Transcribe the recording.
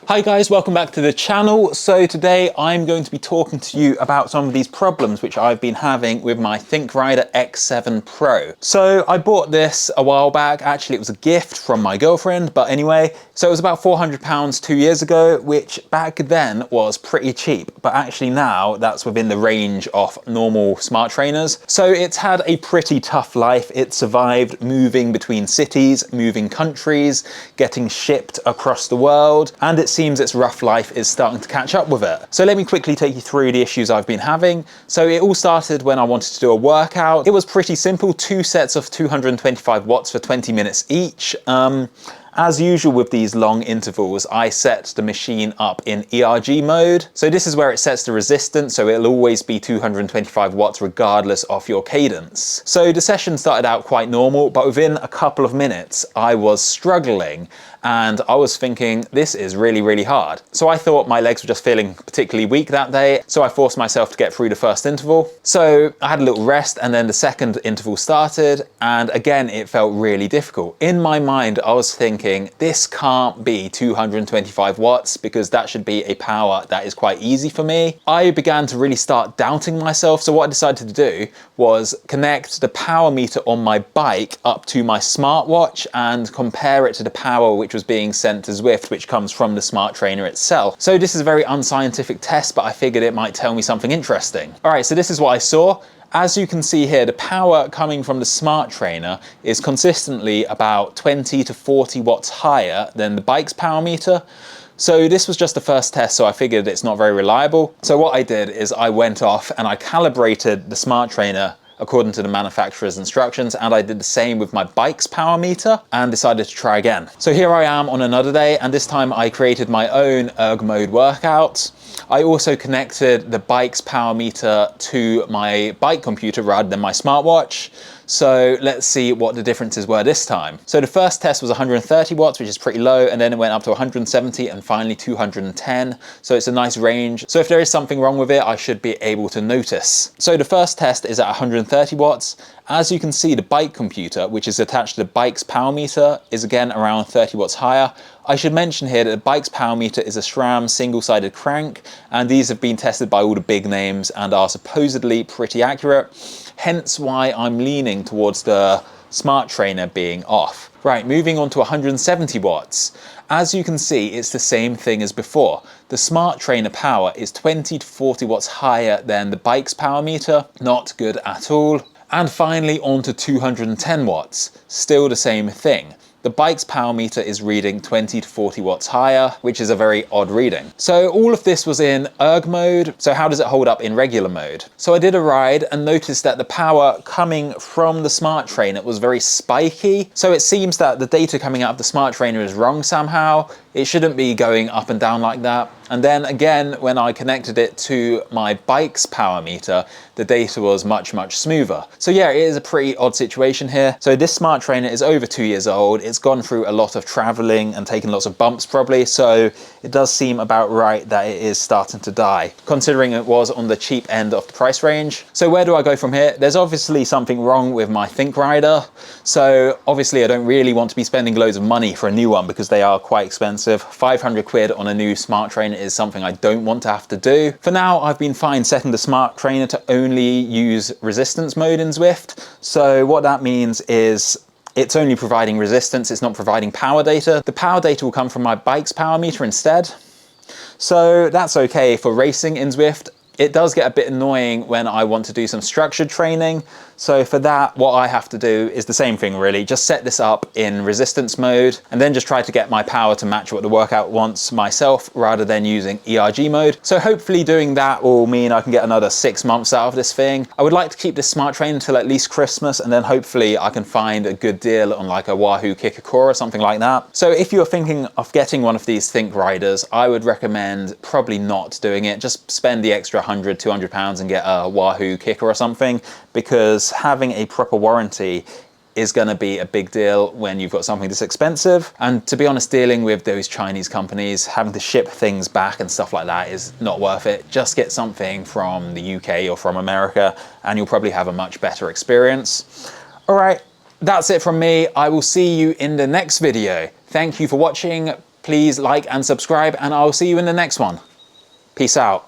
Hi guys, welcome back to the channel. So today I'm going to be talking to you about some of these problems which I've been having with my Thinkrider X7 Pro. So I bought this a while back. Actually, it was a gift from my girlfriend, but anyway, so it was about £400 2 years ago, which back then was pretty cheap, but actually now that's within the range of normal smart trainers. So it's had a pretty tough life. It survived moving between cities, moving countries, getting shipped across the world, and it seems its rough life is starting to catch up with it. So let me quickly take you through the issues I've been having. So it all started when I wanted to do a workout. It was pretty simple, 2 sets of 225 watts for 20 minutes each. As usual with these long intervals, I set the machine up in ERG mode. So this is where it sets the resistance, so it'll always be 225 watts regardless of your cadence. So the session started out quite normal, but within a couple of minutes, I was struggling and I was thinking, this is really hard. So I thought my legs were just feeling particularly weak that day, so I forced myself to get through the first interval. So I had a little rest and then the second interval started, and again, it felt really difficult. In my mind, I was thinking, this can't be 225 watts because that should be a power that is quite easy for me. I began to really start doubting myself. So what I decided to do was connect the power meter on my bike up to my smartwatch and compare it to the power which was being sent to Zwift, which comes from the smart trainer itself. So this is a very unscientific test, but I figured it might tell me something interesting. All right, so this is what I saw. As you can see here, the power coming from the smart trainer is consistently about 20 to 40 watts higher than the bike's power meter. So this was just the first test, so I figured it's not very reliable. So what I did is I went off and I calibrated the smart trainer according to the manufacturer's instructions, and I did the same with my bike's power meter and decided to try again. So here I am on another day, and this time I created my own erg mode workout. I also connected the bike's power meter to my bike computer rather than my smartwatch. So let's see what the differences were this time. So the first test was 130 watts, which is pretty low, and then it went up to 170 and finally 210. So it's a nice range. So if there is something wrong with it, I should be able to notice. So the first test is at 130 watts. As you can see, the bike computer, which is attached to the bike's power meter, is again around 30 watts higher. I should mention here that the bike's power meter is a SRAM single-sided crank, and these have been tested by all the big names and are supposedly pretty accurate, hence why I'm leaning towards the smart trainer being off. Right, moving on to 170 watts. As you can see, it's the same thing as before. The smart trainer power is 20 to 40 watts higher than the bike's power meter, not good at all. And finally on to 210 watts, still the same thing. The bike's power meter is reading 20 to 40 watts higher, which is a very odd reading. So all of this was in erg mode. So how does it hold up in regular mode? So I did a ride and noticed that the power coming from the smart trainer was very spiky. So it seems that the data coming out of the smart trainer is wrong somehow. It shouldn't be going up and down like that. And then again, when I connected it to my bike's power meter, the data was much smoother. So yeah, it is a pretty odd situation here. So this smart trainer is over 2 years old. It's gone through a lot of traveling and taken lots of bumps probably. So it does seem about right that it is starting to die, considering it was on the cheap end of the price range. So where do I go from here? There's obviously something wrong with my Thinkrider. So obviously I don't really want to be spending loads of money for a new one because they are quite expensive. 500 quid on a new smart trainer is something I don't want to have to do. For now, I've been fine setting the smart trainer to only use resistance mode in Zwift. So what that means is it's only providing resistance, it's not providing power data. The power data will come from my bike's power meter instead. So that's okay for racing in Zwift. It does get a bit annoying when I want to do some structured training. So for that, what I have to do is the same thing really, just set this up in resistance mode and then just try to get my power to match what the workout wants myself rather than using ERG mode. So hopefully doing that will mean I can get another 6 months out of this thing. I would like to keep this smart trainer until at least Christmas, and then hopefully I can find a good deal on like a Wahoo Kick Core or something like that. So if you're thinking of getting one of these Thinkriders, I would recommend probably not doing it. Just spend the extra £100–200 and get a Wahoo Kicker or something, because having a proper warranty is going to be a big deal when you've got something this expensive. And to be honest, dealing with those Chinese companies, having to ship things back and stuff like that is not worth it. Just get something from the UK or from America and you'll probably have a much better experience. All right, that's it from me. I will see you in the next video. Thank you for watching. please like and subscribe, and I'll see you in the next one. Peace out.